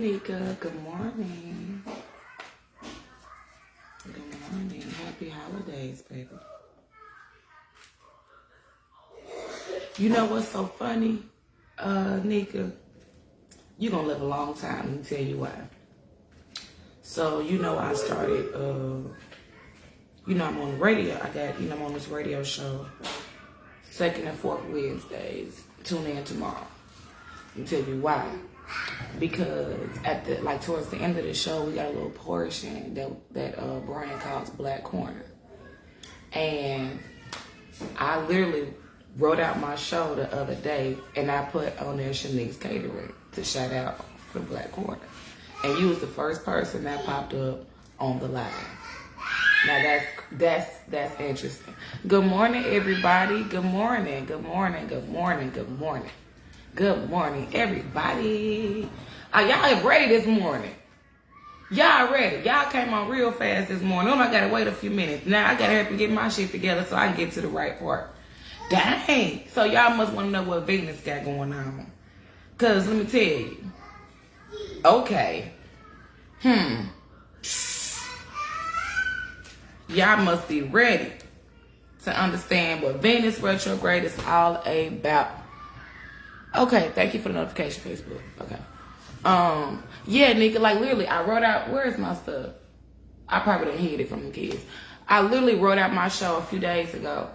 Nika. Good morning. Good morning. Happy holidays, baby. You know what's so funny, Nika? You're going to live a long time. Let me tell you why. So, I started, I'm on the radio. I'm on this radio show, second and fourth Wednesdays. Tune in tomorrow. Let me tell you why. Because towards the end of the show, we got a little portion that Brian calls Black Corner. And I literally wrote out my show the other day, and I put on there Shanique's Catering to shout out for Black Corner. And you was the first person that popped up on the live. Now that's interesting. Good morning, everybody. Good morning. Good morning. Good morning. Good morning. Good morning, everybody. Y'all ready this morning? Y'all ready? Y'all came on real fast this morning. I gotta wait a few minutes. Now I gotta help you get my shit together so I can get to the right part. Dang. So y'all must want to know what Venus got going on. Cause let me tell you. Okay. Y'all must be ready to understand what Venus Retrograde is all about. Okay, thank you for the notification, Facebook. Okay. Yeah, Nika, literally, I wrote out, where's my stuff? I probably didn't hid it from the kids. I literally wrote out my show a few days ago,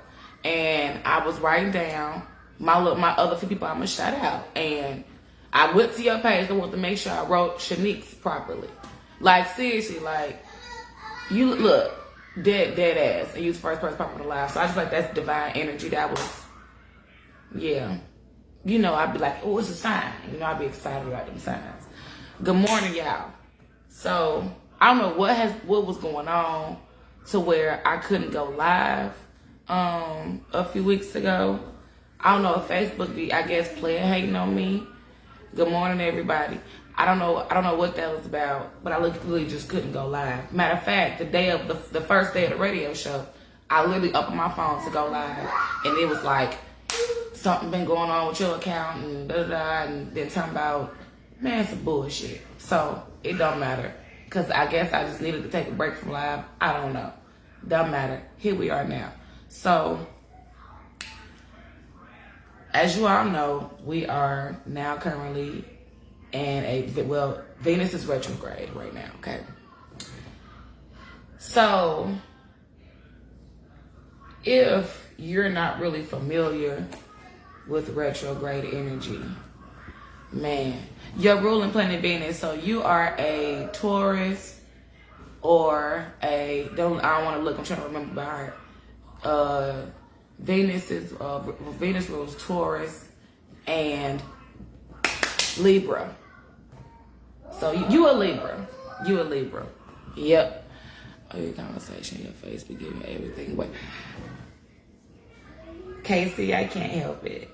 and I was writing down my other few people I'm gonna shout out, and I went to your page. I wanted to make sure I wrote Shanique's properly. Seriously, you look dead ass, and you was the first person popping on the live. So I just that's divine energy. That was, yeah. I'd be like, oh, it's a sign. I'd be excited about them signs. Good morning, y'all. So I don't know what was going on to where I couldn't go live a few weeks ago. I don't know if Facebook be, I guess, playing hating on me. Good morning, everybody. I don't know what that was about, but I literally just couldn't go live. Matter of fact, the first day of the radio show, I literally opened my phone to go live, and it was like, something been going on with your account and and then talking about, man, some bullshit. So it don't matter, because I guess I just needed to take a break from live. I don't know. Don't matter. Here we are now. So as you all know, we are now currently in Venus is retrograde right now, okay? So if you're not really familiar with retrograde energy, man, your ruling planet Venus, so you are a Taurus or I don't want to look, I'm trying to remember by heart. Venus rules Taurus and Libra. So you a Libra. You a Libra. Yep. Oh, your conversation, your face be giving everything away. Casey, I can't help it.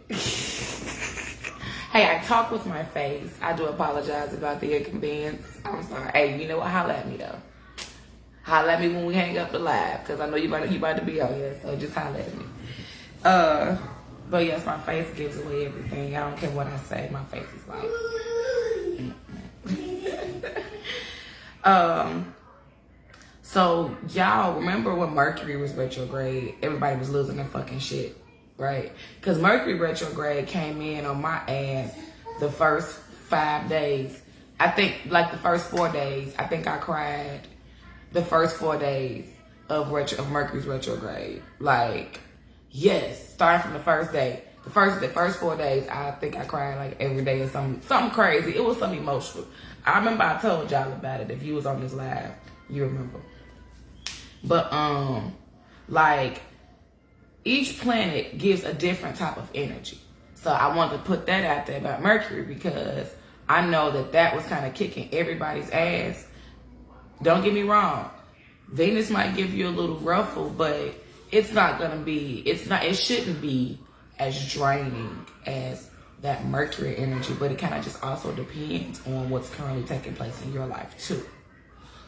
Hey, I talk with my face. I do apologize about the inconvenience. I'm sorry. Hey, you know what? Holla at me, though. Holla at me when we hang up the live, because I know you about to be on here, so just holla at me. But yes, my face gives away everything. I don't care what I say. My face is like... So, y'all, remember when Mercury was retrograde? Everybody was losing their fucking shit. Right? Because Mercury retrograde came in on my ass the first 5 days. I think, the first 4 days, I think I cried the first 4 days of Mercury's retrograde. Yes, starting from the first day. The first 4 days, I think I cried every day or something crazy. It was something emotional. I remember I told y'all about it. If you was on this live, you remember. But, each planet gives a different type of energy. So I wanted to put that out there about Mercury, because I know that was kind of kicking everybody's ass. Don't get me wrong. Venus might give you a little ruffle, but it's not going to be, it shouldn't be as draining as that Mercury energy, but it kind of just also depends on what's currently taking place in your life too.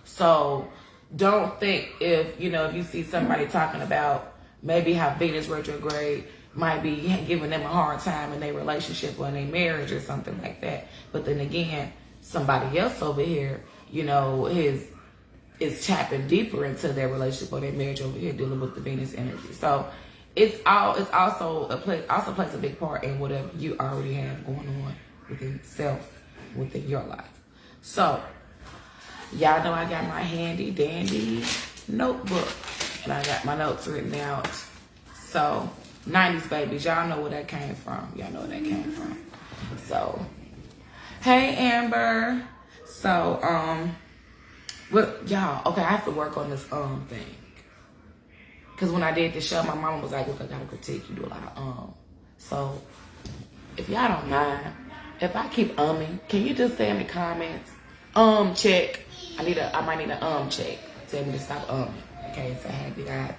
So don't think if you see somebody talking about maybe how Venus retrograde might be giving them a hard time in their relationship or in their marriage or something like that. But then again, somebody else over here, you know, is tapping deeper into their relationship or their marriage over here, dealing with the Venus energy. So it's also plays a big part in whatever you already have going on within your life. So y'all know I got my handy dandy notebook and I got my notes written out. So 90s babies, y'all know where that came from. Y'all know where that came from. So hey Amber. So well, y'all, okay, I have to work on this thing. Cause when I did the show, my mama was like, look, I gotta critique, you do a lot of So if y'all don't mind, if I keep can you just say in the comments, check. I might need a check. Tell me to stop Okay, so happy God.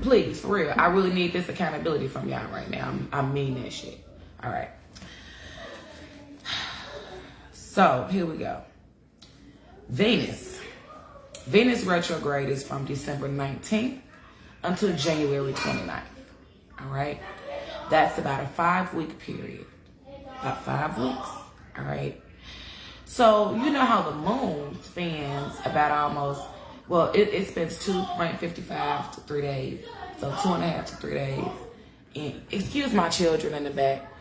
Please, for real. I really need this accountability from y'all right now. I mean that shit. All right. So here we go. Venus retrograde is from December 19th until January 29th. All right. That's about a 5-week period. About 5 weeks. All right. So you know how the moon spends about almost, well, it spends 2.55 to 3 days. So 2.5 to 3 days. And excuse my children in the back.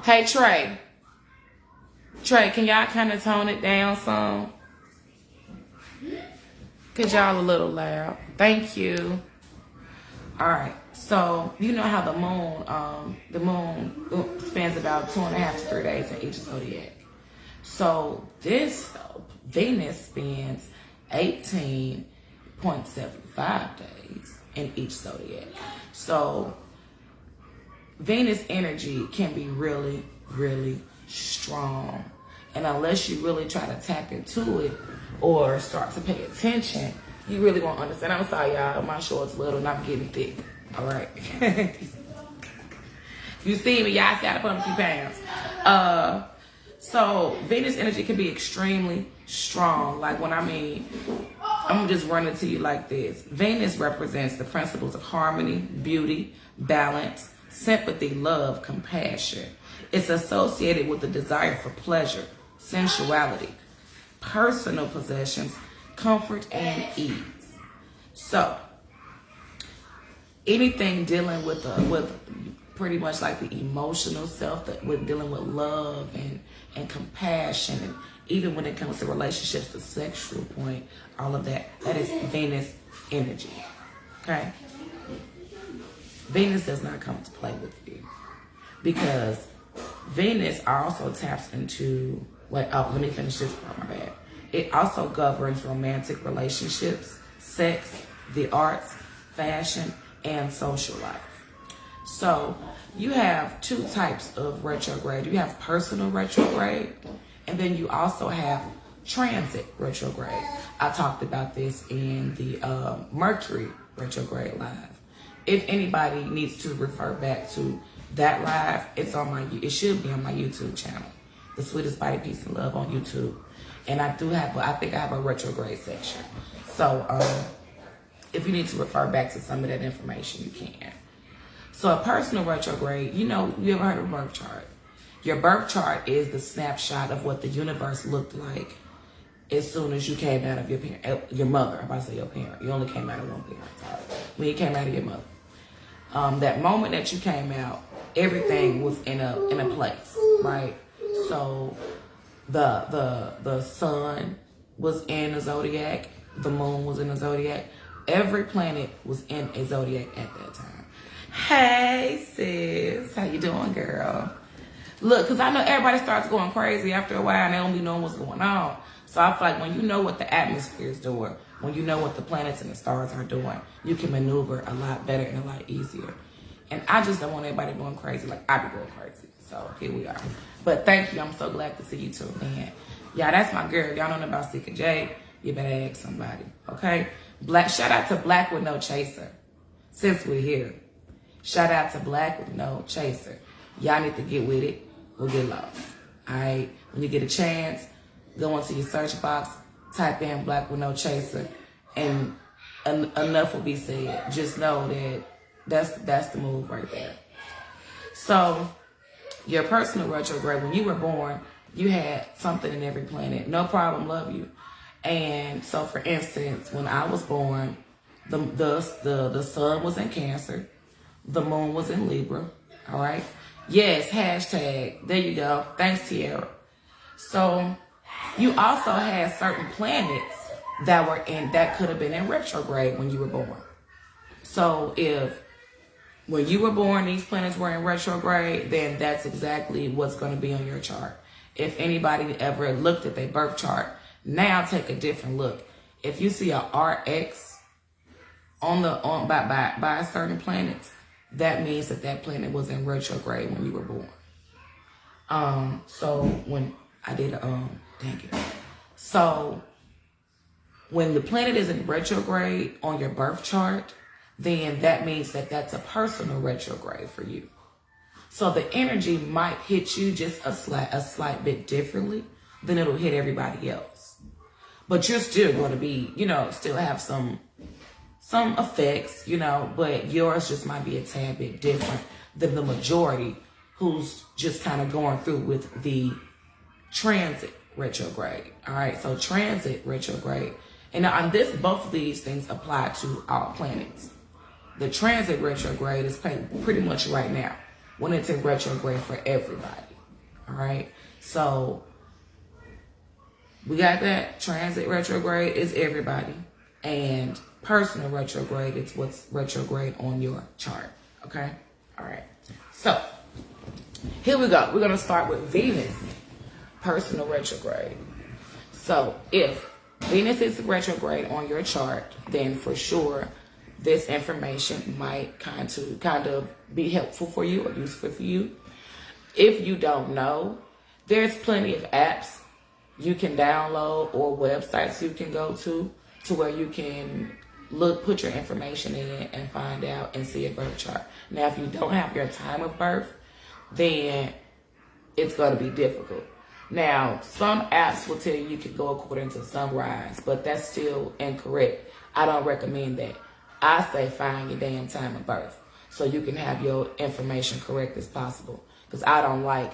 Hey, Trey, can y'all kind of tone it down some? Cause y'all a little loud. Thank you. All right. So you know how the moon spends about 2.5 to 3 days in each zodiac. So this Venus spends 18.75 days in each zodiac. So Venus energy can be really, really strong. And unless you really try to tap into it or start to pay attention, you really won't understand. I'm sorry, y'all. My shorts little and I'm getting thick. All right. You see me, y'all see I put on a few pounds. So Venus energy can be extremely strong. Like I'm just running to you like this. Venus represents the principles of harmony, beauty, balance, sympathy, love, compassion. It's associated with the desire for pleasure, sensuality, personal possessions, comfort, and ease. So anything dealing with pretty much like the emotional self, with dealing with love and compassion, and even when it comes to relationships, the sexual point, all of that is Venus energy. Okay? Venus does not come to play with you, because Venus also taps into let me finish this part, my bad. It also governs romantic relationships, sex, the arts, fashion, and social life. So you have 2 types of retrograde. You have personal retrograde, and then you also have transit retrograde. I talked about this in the Mercury retrograde live. If anybody needs to refer back to that live, it should be on my YouTube channel, The Sweetest Body, Peace, and Love on YouTube. And I think I have a retrograde section. So if you need to refer back to some of that information, you can. So a personal retrograde, you ever heard of a birth chart? Your birth chart is the snapshot of what the universe looked like as soon as you came out of your mother. I'm about to say your parent. You only came out of one parent. Sorry. When you came out of your mother. That moment that you came out, everything was in a place, right? So the sun was in a zodiac, the moon was in a zodiac, every planet was in a zodiac at that time. Hey sis, how you doing, girl? Look, because I know everybody starts going crazy after a while and they don't be knowing what's going on. So I feel like when you know what the atmosphere is doing, when you know what the planets and the stars are doing, you can maneuver a lot better and a lot easier. And I just don't want everybody going crazy like I be going crazy. So here we are. But thank you. I'm so glad to see you too, man. Yeah, that's my girl. Y'all don't know about Sika J. You better ask somebody. Okay? Shout out to Black with No Chaser. Since we're here. Shout out to Black with No Chaser. Y'all need to get with it or get lost. Alright? When you get a chance, go into your search box, type in Black with No Chaser, and enough will be said. Just know that that's the move right there. So your personal retrograde, when you were born, you had something in every planet. No problem, love you. And so, for instance, when I was born, the sun was in Cancer, the moon was in Libra. All right. Yes, hashtag. There you go. Thanks, Tiara. So you also had certain planets that could have been in retrograde when you were born. So if when you were born, these planets were in retrograde, then that's exactly what's going to be on your chart. If anybody ever looked at their birth chart, now take a different look. If you see a RX by certain planets, that means that planet was in retrograde when you were born. So when I did dang it. So when the planet is in retrograde on your birth chart, then that means that that's a personal retrograde for you. So the energy might hit you just a slight bit differently than it'll hit everybody else. But you're still going to be, still have some effects, but yours just might be a tad bit different than the majority who's just kind of going through with the transit retrograde. All right, so transit retrograde. And on both of these things apply to all planets. The transit retrograde is pretty much right now when it's in retrograde for everybody. All right, so we got that. Transit retrograde is everybody, and personal retrograde is what's retrograde on your chart. Okay, all right. So here we go. We're gonna start with Venus, personal retrograde. So if Venus is retrograde on your chart, then for sure this information might kind of be helpful for you or useful for you. If you don't know, there's plenty of apps you can download or websites you can go to where you can put your information in and find out and see a birth chart. Now, if you don't have your time of birth, then it's going to be difficult. Now, some apps will tell you can go according to sunrise, but that's still incorrect. I don't recommend that. I say find your damn time of birth so you can have your information correct as possible, because I don't like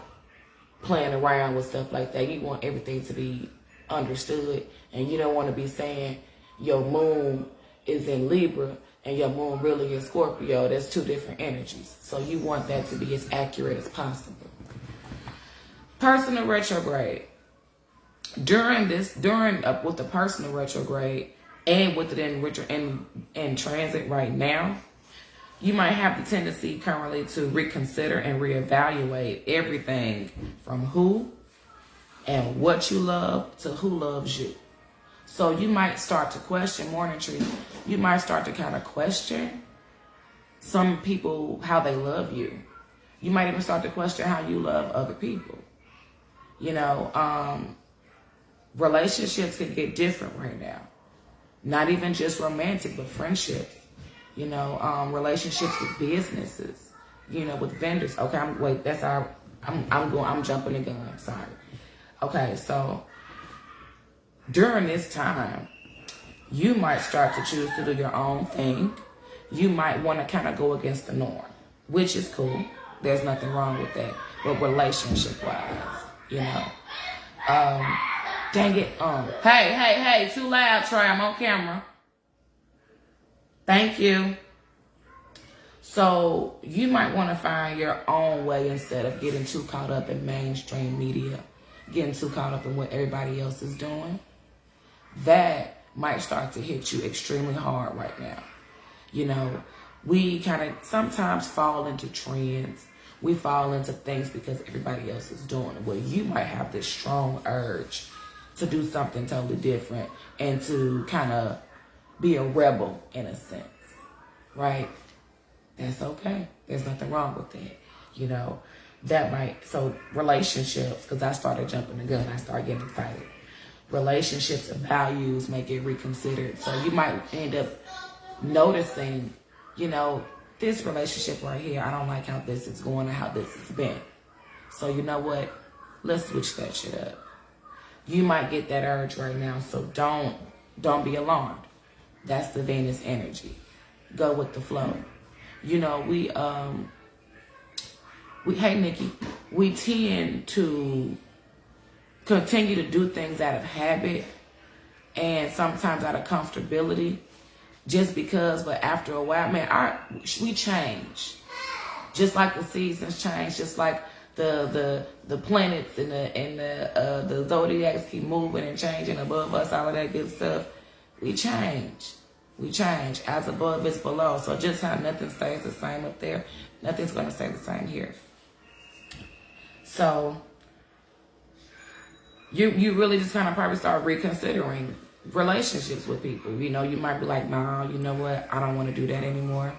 playing around with stuff like that. You want everything to be understood, and you don't want to be saying your moon is in Libra and your moon really is Scorpio. That's two different energies. So you want that to be as accurate as possible. Personal retrograde. With the personal retrograde and with it in transit right now, you might have the tendency currently to reconsider and reevaluate everything from who and what you love to who loves you. So you might start to question, morning tree, you might start to kind of question some people, how they love you. You might even start to question how you love other people. Relationships can get different right now. Not even just romantic, but friendships. Relationships with businesses. With vendors. Okay, I'm jumping the gun. Sorry. Okay, so during this time, you might start to choose to do your own thing. You might want to kind of go against the norm, which is cool. There's nothing wrong with that. But relationship-wise, dang it. Hey, too loud, Trey. I'm on camera. Thank you. So you might want to find your own way instead of getting too caught up in mainstream media, getting too caught up in what everybody else is doing. That might start to hit you extremely hard right now. We kind of sometimes fall into trends. We fall into things because everybody else is doing it. Well, you might have this strong urge to do something totally different and to kind of be a rebel in a sense, right? That's okay. There's nothing wrong with that. So relationships, because I started jumping the gun, I started getting excited. Relationships and values may get reconsidered. So you might end up noticing, this relationship right here, I don't like how this is going or how this has been. So you know what? Let's switch that shit up. You might get that urge right now, so don't be alarmed. That's the Venus energy. Go with the flow. Hey Nikki, we tend to continue to do things out of habit and sometimes out of comfortability just because, but after a while, man, we change. Just like the seasons change, just like the planets and the zodiacs keep moving and changing above us, all of that good stuff. We change. We change. As above is below. So just how nothing stays the same up there, nothing's going to stay the same here. So you really just kind of probably start reconsidering relationships with people. You know, you might be like, nah, you know what? I don't want to do that anymore.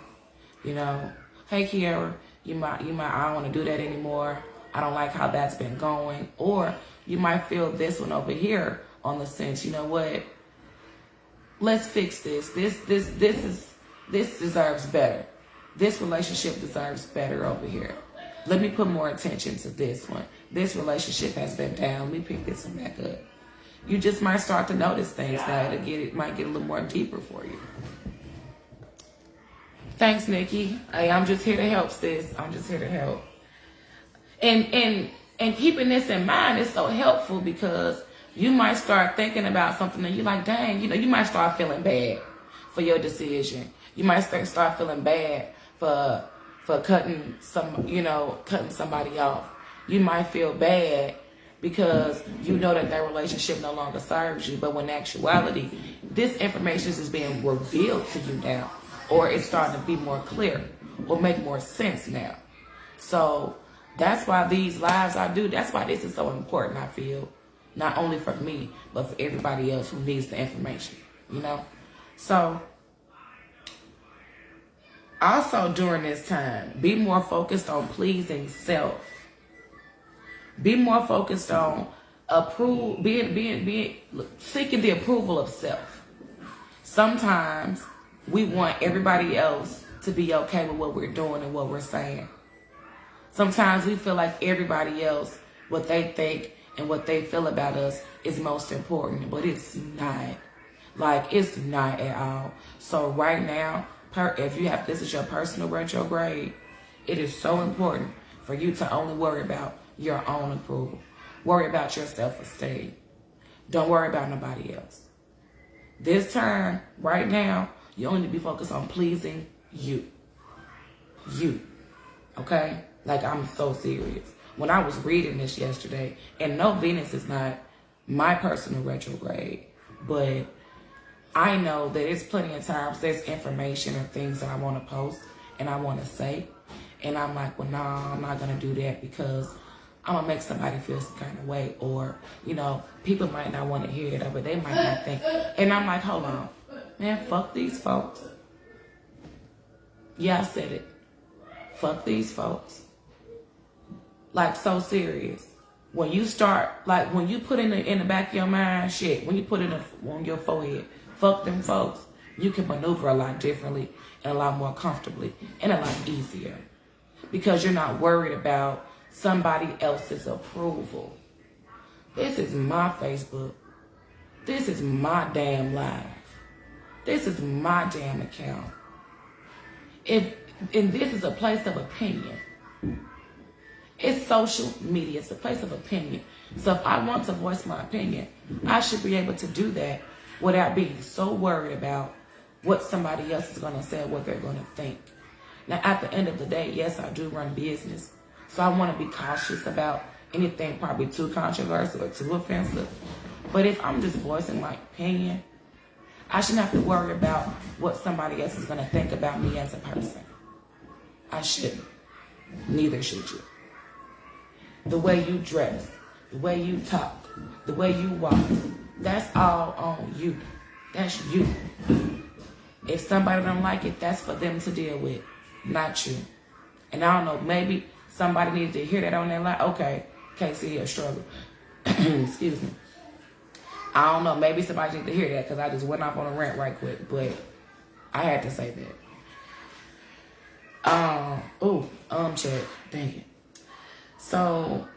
You know, hey, Kiara, you might, I don't want to do that anymore. I don't like how that's been going. Or you might feel this one over here on the sense, you know what? Let's fix this. This deserves better. This relationship deserves better over here. Let me put more attention to this one. This relationship has been down. Let me pick this one back up. You just might start to notice things now. It might get a little more deeper for you. Thanks, Nikki. Hey, I'm just here to help, sis. I'm just here to help. And keeping this in mind is so helpful because you might start thinking about something and you're like, dang, you know, you might start feeling bad for your decision. You might start feeling bad for cutting somebody off. You might feel bad because you know that relationship no longer serves you. But when in actuality, this information is being revealed to you now, or it's starting to be more clear or make more sense now. So that's why these lives I do, that's why this is so important, I feel. Not only for me, but for everybody else who needs the information, you know? So also during this time, be more focused on pleasing self. Be more focused on seeking the approval of self. Sometimes we want everybody else to be okay with what we're doing and what we're saying. Sometimes we feel like everybody else, what they think and what they feel about us is most important, but it's not. Like, it's not at all. So right now, if this is your personal retrograde, it is so important for you to only worry about your own approval. Worry about your self-esteem. Don't worry about nobody else. This time, right now, you only need to be focused on pleasing you. You. Okay? Like, I'm so serious. When I was reading this yesterday, and no, Venus is not my personal retrograde, but I know that it's plenty of times there's information or things that I want to post and I want to say, and I'm like, well, no, I'm not going to do that because I'm going to make somebody feel some kind of way, or, you know, people might not want to hear it, but they might not think, and I'm like, hold on, man, fuck these folks. Yeah, I said it. Fuck these folks. Like, so serious. When you start, like, when you put in the back of your mind, shit, when you put it on your forehead, fuck them folks, you can maneuver a lot differently and a lot more comfortably and a lot easier. Because you're not worried about somebody else's approval. This is my Facebook. This is my damn life. This is my damn account. And this is a place of opinion. It's social media. It's a place of opinion. So if I want to voice my opinion, I should be able to do that without being so worried about what somebody else is going to say or what they're going to think. Now, at the end of the day, yes, I do run business. So I want to be cautious about anything probably too controversial or too offensive. But if I'm just voicing my opinion, I shouldn't have to worry about what somebody else is going to think about me as a person. I shouldn't. Neither should you. The way you dress, the way you talk, the way you walk, that's all on you. That's you. If somebody don't like it, that's for them to deal with, not you. And I don't know, maybe somebody needed to hear that on their life. Okay, can't see a struggle. Excuse me. I don't know, maybe somebody needed to hear that because I just went off on a rant right quick, but I had to say that. Check. Dang it. So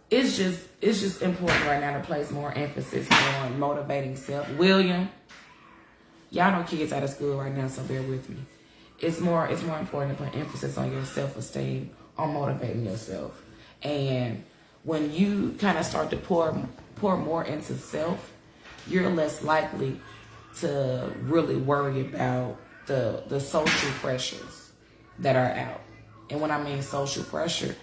it's just important right now to place more emphasis on motivating self. William, y'all know kids out of school right now, so bear with me. It's more important to put emphasis on your self-esteem, on motivating yourself. And when you kind of start to pour more into self, you're less likely to really worry about the social pressures that are out. And when I mean social pressure,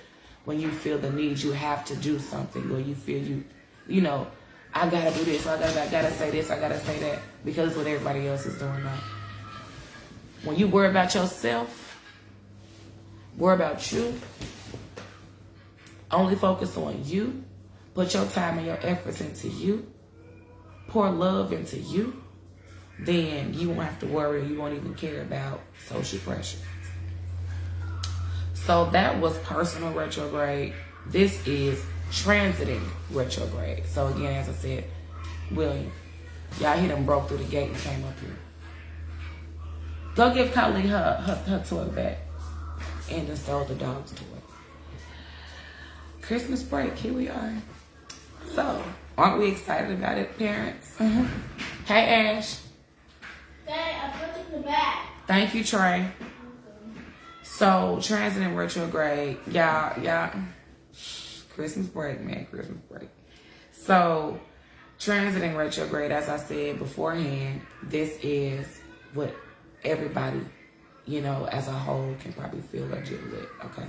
when you feel the need, you have to do something, or you feel you know, I gotta do this, I gotta say this, I gotta say that, because what everybody else is doing now. When you worry about yourself, worry about you, only focus on you, put your time and your efforts into you, pour love into you, then you won't have to worry, you won't even care about social pressure. So that was personal retrograde. This is transiting retrograde. So again, as I said, William, y'all hear them broke through the gate and came up here. Go give Colleen her toy back. And then stole the dog's toy. Christmas break, here we are. So, aren't we excited about it, parents? Hey, Ash. Dad, I put it in the bag. Thank you, Trey. So, transiting retrograde, y'all, Christmas break, man, Christmas break. So, transiting retrograde, as I said beforehand, this is what everybody, you know, as a whole can probably feel or deal with, okay?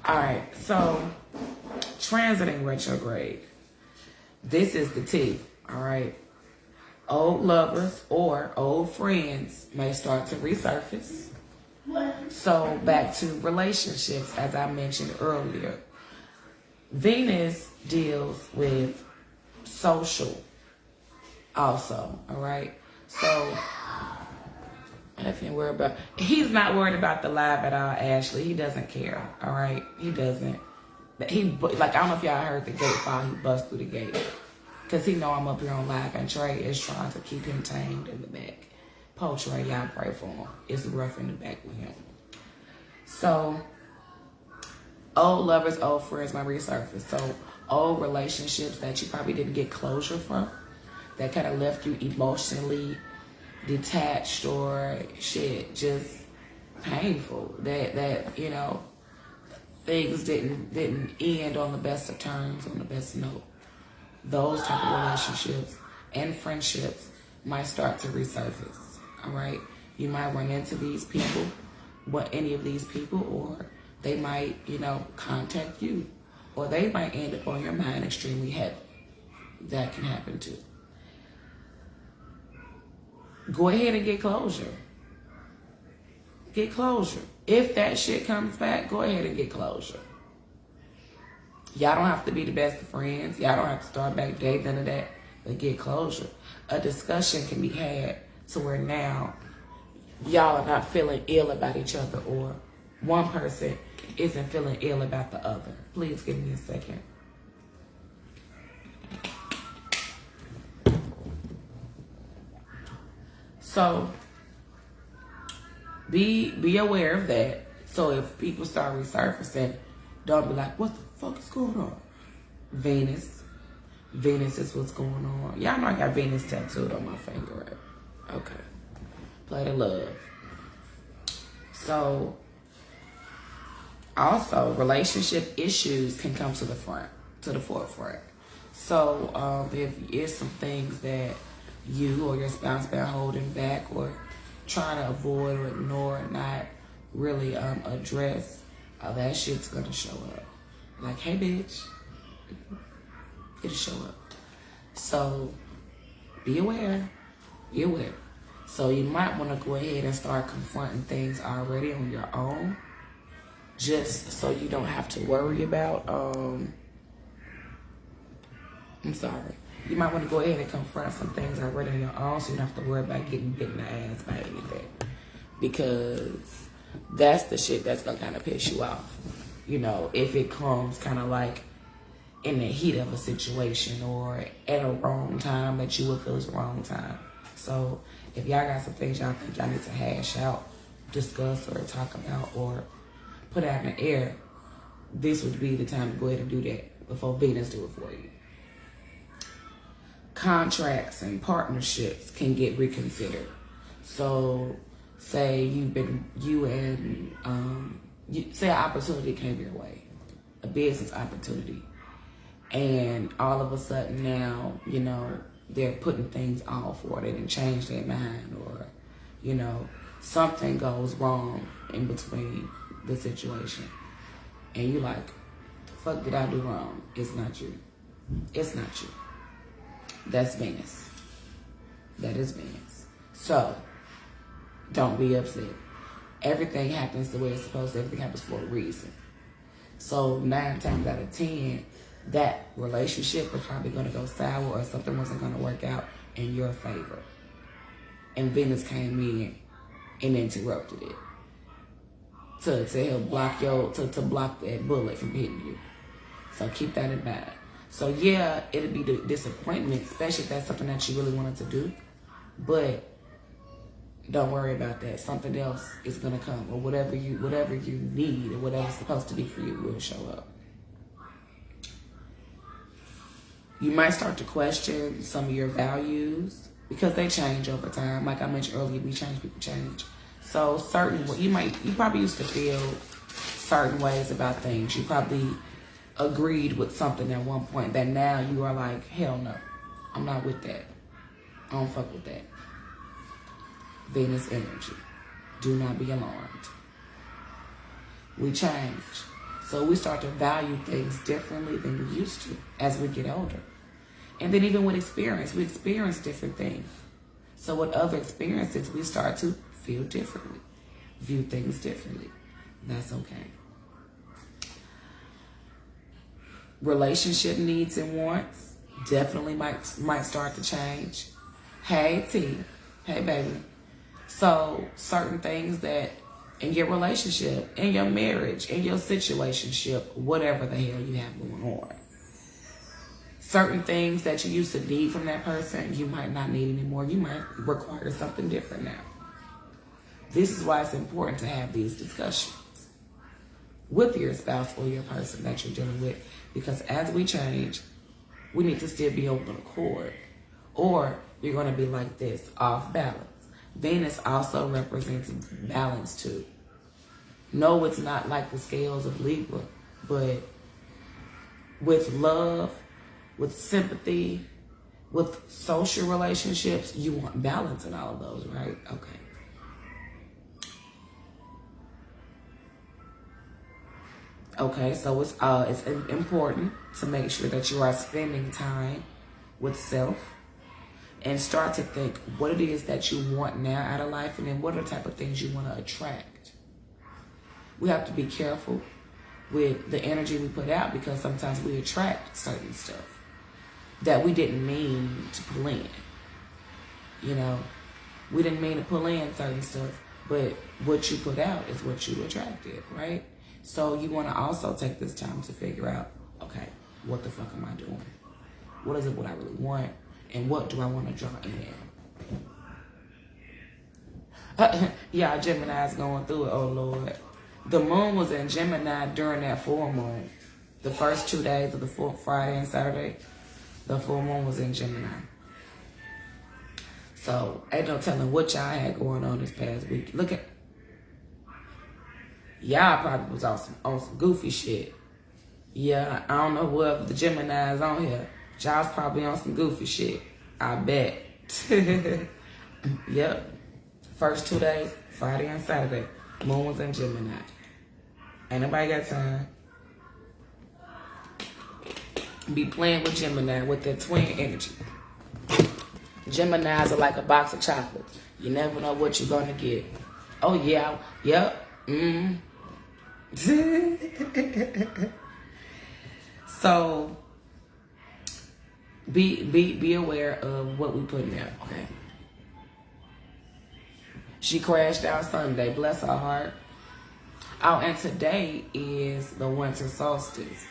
All right, so, transiting retrograde. This is the tea, all right? Old lovers or old friends may start to resurface. So back to relationships, as I mentioned earlier. Venus deals with social also, all right? So nothing to worry about. He's not worried about the live at all, Ashley. He doesn't care, all right? He doesn't. Like, I don't know if y'all heard the gate fall. He bust through the gate. Because he know I'm up here on live, and Trey is trying to keep him tamed in the back. Po Trey, y'all pray for him. It's rough in the back with him. So, old lovers, old friends might resurface. So, old relationships that you probably didn't get closure from, that kind of left you emotionally detached or shit, just painful. That you know, things didn't end on the best of terms, on the best note. Those type of relationships and friendships might start to resurface, all right? You might run into these people, any of these people, or they might, you know, contact you, or they might end up on your mind extremely heavy. That can happen too. Go ahead and get closure. Get closure. If that shit comes back, go ahead and get closure. Y'all don't have to be the best of friends. Y'all don't have to start back dating, none of that. But get closure. A discussion can be had to where now y'all are not feeling ill about each other, or one person isn't feeling ill about the other. Please give me a second. So be aware of that. So if people start resurfacing, don't be like, what the fuck is going on? Venus is what's going on. Y'all know I got Venus tattooed on my finger, right? Okay. Play the love. So, also, relationship issues can come to the forefront. So, if it's some things that you or your spouse been holding back or trying to avoid or ignore and not really address, that shit's gonna show up. Like, hey, bitch, it'll show up. So, be aware. Be aware. So, you might want to go ahead and start confronting things already on your own, just so you don't have to worry about, You might want to go ahead and confront some things already on your own, so you don't have to worry about getting bit in the ass by anything. Because that's the shit that's gonna kind of piss you off. You know, if it comes kind of like in the heat of a situation or at a wrong time that you would feel is the wrong time. So if y'all got some things y'all think y'all need to hash out, discuss or talk about or put out in the air, this would be the time to go ahead and do that before Venus do it for you. Contracts and partnerships can get reconsidered. So say you and say an opportunity came your way, a business opportunity, and all of a sudden now, you know, they're putting things off, or they didn't change their mind, or, you know, something goes wrong in between the situation. And you like, the fuck did I do wrong? It's not you. It's not you. That's Venus. That is Venus. So, don't be upset. Everything happens the way it's supposed to. Everything happens for a reason. So 9 times out of 10, that relationship was probably going to go sour, or something wasn't going to work out in your favor. And Venus came in and interrupted it to help block to block that bullet from hitting you. So keep that in mind. So yeah, it'll be the disappointment, especially if that's something that you really wanted to do. But don't worry about that. Something else is gonna come, or whatever you need, or whatever's supposed to be for you will show up. You might start to question some of your values because they change over time. Like I mentioned earlier, we change, people change. So you probably used to feel certain ways about things. You probably agreed with something at one point that now you are like, hell no, I'm not with that. I don't fuck with that. Venus energy. Do not be alarmed. We change. So we start to value things differently than we used to as we get older. And then even with experience, we experience different things. So with other experiences, we start to feel differently, view things differently. That's okay. Relationship needs and wants definitely might start to change. Hey T, hey baby. So certain things that in your relationship, in your marriage, in your situationship, whatever the hell you have going on, certain things that you used to need from that person, you might not need anymore. You might require something different now. This is why it's important to have these discussions with your spouse or your person that you're dealing with, because as we change, we need to still be on one accord, or you're going to be like this, off balance. Venus also represents balance too. No, it's not like the scales of Libra, but with love, with sympathy, with social relationships, you want balance in all of those, right? Okay. Okay, so it's important to make sure that you are spending time with self and start to think what it is that you want now out of life, and then what are the type of things you want to attract. We have to be careful with the energy we put out, because sometimes we attract certain stuff that we didn't mean to pull in. You know, we didn't mean to pull in certain stuff, but what you put out is what you attracted, right? So you want to also take this time to figure out, okay, what the fuck am I doing? What is it what I really want? And what do I want to draw in? Yeah, Gemini's going through it, oh Lord. The moon was in Gemini during that full moon. The first 2 days of the Friday and Saturday, the full moon was in Gemini. So, ain't no telling what y'all had going on this past week. Look at, y'all probably was on some goofy shit. Yeah, I don't know whoever the Gemini's on here. Y'all's probably on some goofy shit. I bet. Yep. First 2 days, Friday and Saturday, moon was in Gemini. Ain't nobody got time. Be playing with Gemini with their twin energy. Geminis are like a box of chocolates. You never know what you're gonna get. Oh yeah, yep. So be aware of what we put in there, okay? She crashed out Sunday, bless her heart. Oh, and today is the Winter Solstice.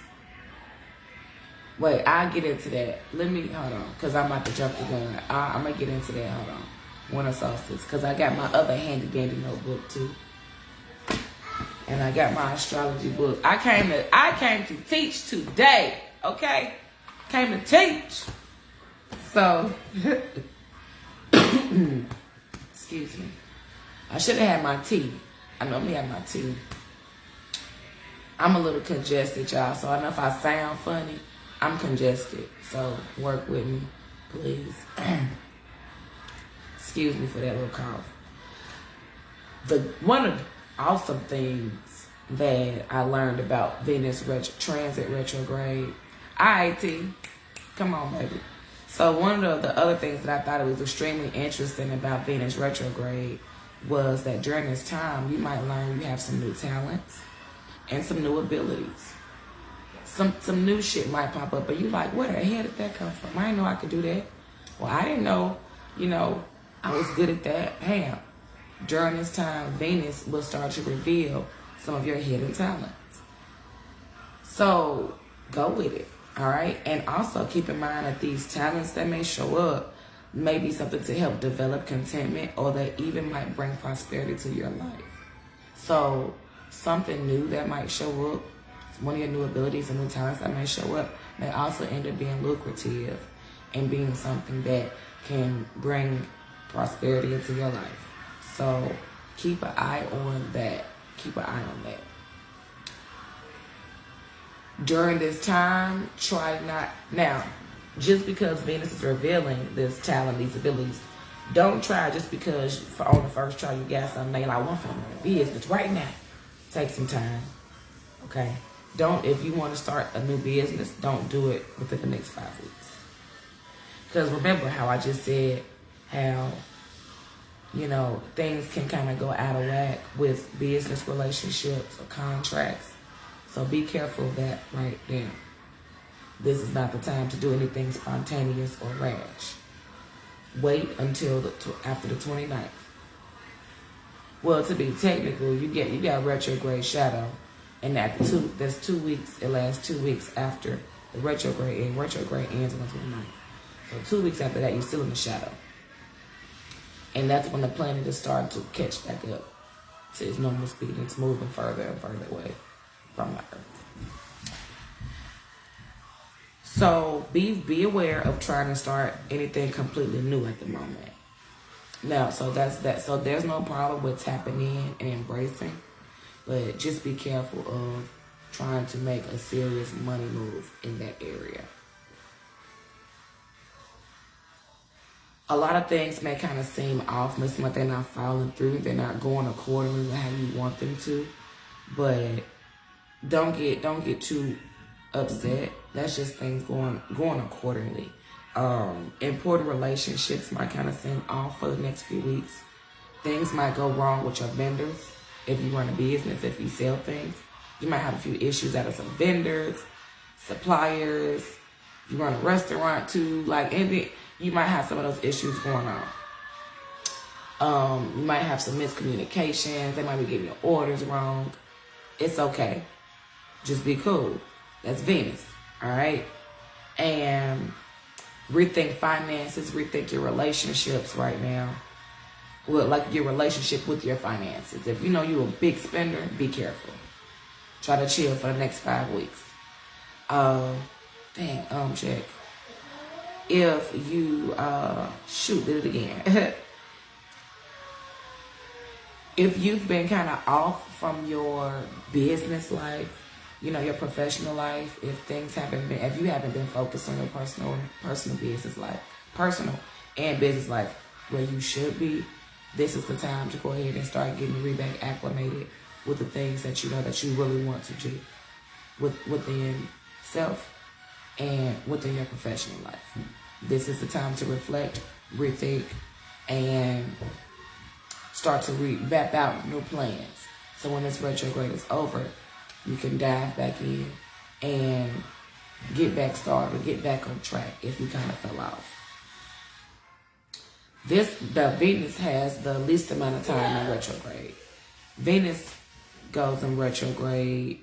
Wait, I'll get into that. Hold on, because I'm about to jump the gun. I'm going to get into that, hold on. Winter Solstice, because I got my other handy dandy notebook too. And I got my astrology book. I came to teach today, okay? Came to teach. So, excuse me. I should have had my tea. I normally have my tea. I'm a little congested, y'all. So I know if I sound funny, I'm congested. So work with me, please. Excuse me for that little cough. One of the awesome things that I learned about Venus transit retrograde. IT, come on, baby. So one of the other things that I thought it was extremely interesting about Venus retrograde was that during this time, you might learn you have some new talents and some new abilities. Some new shit might pop up, but you like, where the hell did that come from? I didn't know I could do that. Well, I didn't know, I was good at that. Bam. During this time, Venus will start to reveal some of your hidden talents. So go with it, all right? And also keep in mind that these talents that may show up may be something to help develop contentment, or that even might bring prosperity to your life. So something new that might show up, one of your new abilities and new talents that may show up, may also end up being lucrative and being something that can bring prosperity into your life. So keep an eye on that. Keep an eye on that. During this time, try not... Now, just because Venus is revealing this talent, these abilities, don't try just because on the first try you got something, you're like, I want to be business right now. Take some time, okay? If you want to start a new business, don't do it within the next 5 weeks. Because remember how I just said how, things can kind of go out of whack with business relationships or contracts. So be careful of that right there. This is not the time to do anything spontaneous or rash. Wait until after the 29th. Well, to be technical, you got retrograde shadow, and that's 2 weeks. It lasts 2 weeks after the retrograde, and retrograde ends on the 29th. So 2 weeks after that, you're still in the shadow, and that's when the planet is starting to catch back up to its normal speed. And it's moving further and further away from the Earth. So be aware of trying to start anything completely new at the moment. Now, so that's that. So there's no problem with tapping in and embracing, but just be careful of trying to make a serious money move in that area. A lot of things may kind of seem off, may seem like they're not following through, they're not going accordingly to how you want them to, but don't get too upset. That's just things going accordingly. Important relationships might kind of seem off for the next few weeks. Things might go wrong with your vendors. If you run a business, if you sell things, you might have a few issues out of some vendors, suppliers. You run a restaurant too, like anything, you might have some of those issues going on. You might have some miscommunications. They might be getting your orders wrong. It's okay. Just be cool. That's Venus, all right? And rethink finances, rethink your relationships right now. Well, like your relationship with your finances. If you know you're a big spender, be careful. Try to chill for the next 5 weeks. Check. If you, did it again. If you've been kind of off from your business life, your professional life, if you haven't been focused on your personal business life, personal and business life where you should be, this is the time to go ahead and start getting back acclimated with the things that that you really want to do within self and within your professional life. This is the time to reflect, rethink, and start to map out new plans. So when this retrograde is over, you can dive back in and get back started, get back on track if you kind of fell off. The Venus has the least amount of time in retrograde. Venus goes in retrograde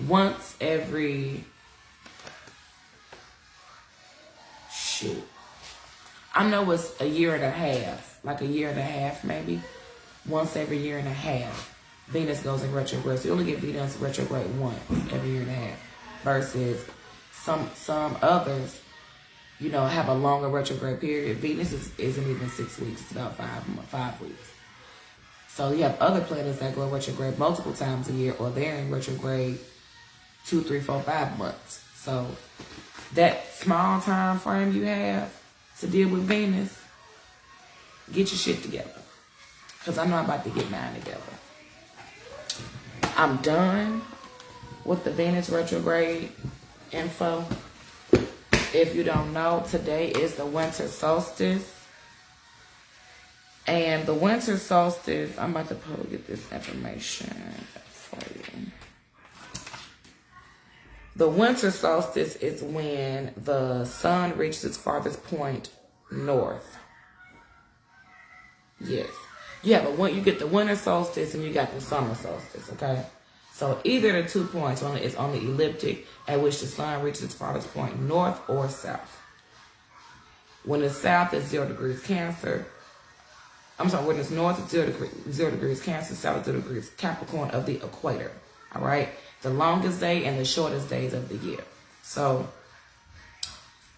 once every I know it's a year and a half, like a year and a half maybe. Once every year and a half, Venus goes in retrograde. So you only get Venus retrograde once every year and a half. Versus some others, have a longer retrograde period. Venus isn't even 6 weeks. It's about 5 weeks. So you have other planets that go in retrograde multiple times a year, or they're in retrograde 2, 3, 4, 5 months. So that small time frame you have to deal with Venus, get your shit together. Because I know I'm about to get mine together. I'm done with the Venus retrograde info. If you don't know, today is the Winter Solstice. And the Winter Solstice, I'm about to get this information for you. The Winter Solstice is when the sun reaches its farthest point north. Yes. You get the Winter Solstice and you got the Summer Solstice, okay? So either of the 2 points is on the ecliptic at which the sun reaches its farthest point north or south. When it's south, it's 0 degrees Cancer. When it's north, it's 0 degrees Cancer, south, 0 degrees Capricorn of the equator. All right? The longest day and the shortest days of the year. So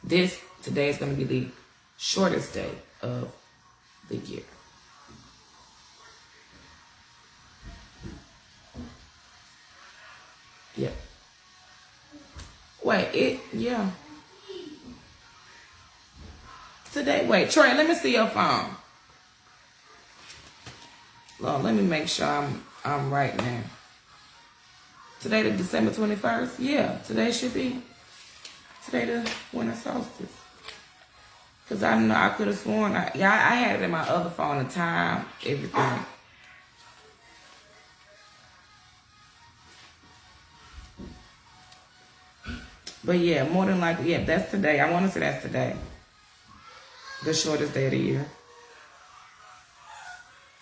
today is going to be the shortest day of the year. Yeah. Today, Trey, let me see your phone. Lord, let me make sure I'm right now. Today the December 21st? Yeah, today the Winter Solstice. Because I know I could have sworn, I had it in my other phone, the time, everything. But yeah, more than likely, yeah, that's today. I want to say that's today. The shortest day of the year.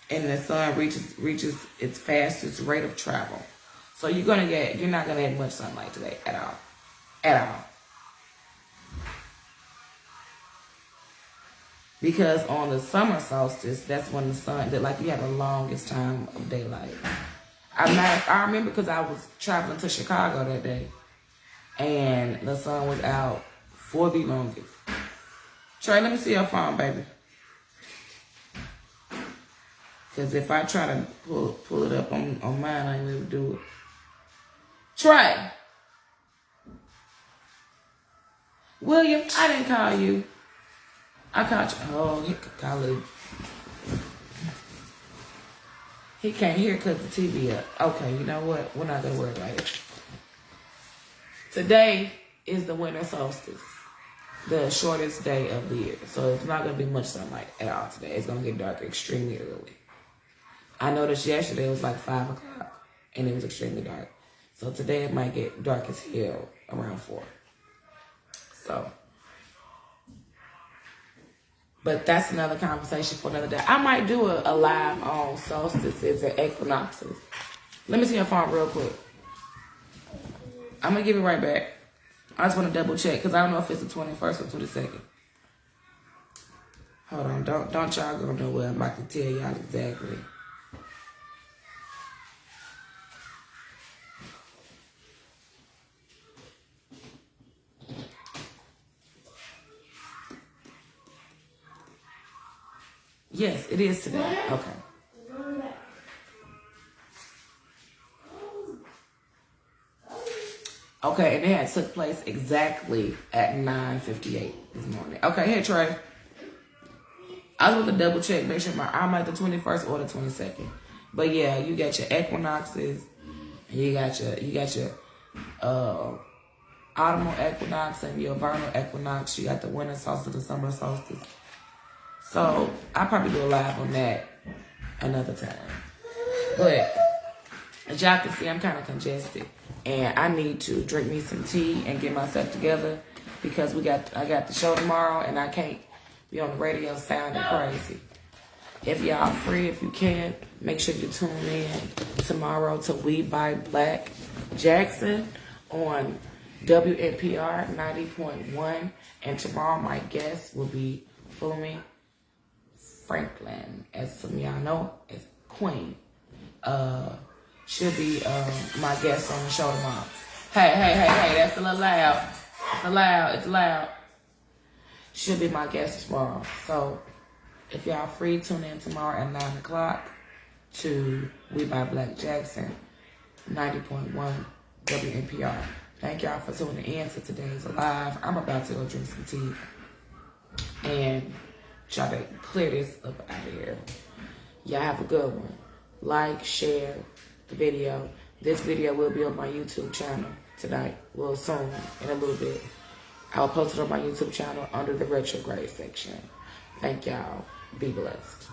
And the sun reaches its fastest rate of travel. So you're not gonna get much sunlight today at all. At all. Because on the summer solstice, that's when the sun, you have the longest time of daylight. I remember because I was traveling to Chicago that day. And the sun was out for the longest. Trey, let me see your phone, baby. Because if I try to pull it up on mine, I ain't able to do it. Trey. William, I didn't call you. I called you. Oh, he could call it. He can't hear because the TV up. Okay, you know what? We're not going to worry about it. Today is the Winter Solstice, the shortest day of the year. So it's not going to be much sunlight at all today. It's going to get dark extremely early. I noticed yesterday it was like 5 o'clock and it was extremely dark. So today it might get dark as hell around 4. So, but that's another conversation for another day. I might do a live on solstices and equinoxes. Let me see your phone real quick. I'm going to give it right back. I just want to double check because I don't know if it's the 21st or 22nd. Hold on. Don't y'all go nowhere. I'm about to tell y'all exactly. Yes, it is today. Okay. Okay, and it took place exactly at 9:58 this morning. Okay, here, Trey. I was going to double check, make sure I'm at the 21st or the 22nd. But yeah, you got your equinoxes, and you got your autumnal equinox and your vernal equinox. You got the winter solstice, the summer solstice. So I'll probably do a live on that another time. But as y'all can see, I'm kind of congested. And I need to drink me some tea and get myself together because I got the show tomorrow and I can't be on the radio sounding crazy. If y'all free, if you can, make sure you tune in tomorrow to We by Black Jackson on WNPR 90.1. And tomorrow my guest will be Fumi Franklin, as some of y'all know, as Queen. She'll be my guest on the show tomorrow. Hey, that's a little loud. It's loud. She'll be my guest tomorrow. So if y'all free, tune in tomorrow at 9 o'clock to We by Black Jackson, 90.1 WNPR. Thank y'all for tuning in to today's live. I'm about to go drink some tea and try to clear this up out of here. Y'all have a good one. Like, share the video. This video will be on my YouTube channel tonight. Well, soon, in a little bit. I'll post it on my YouTube channel under the retrograde section. Thank y'all. Be blessed.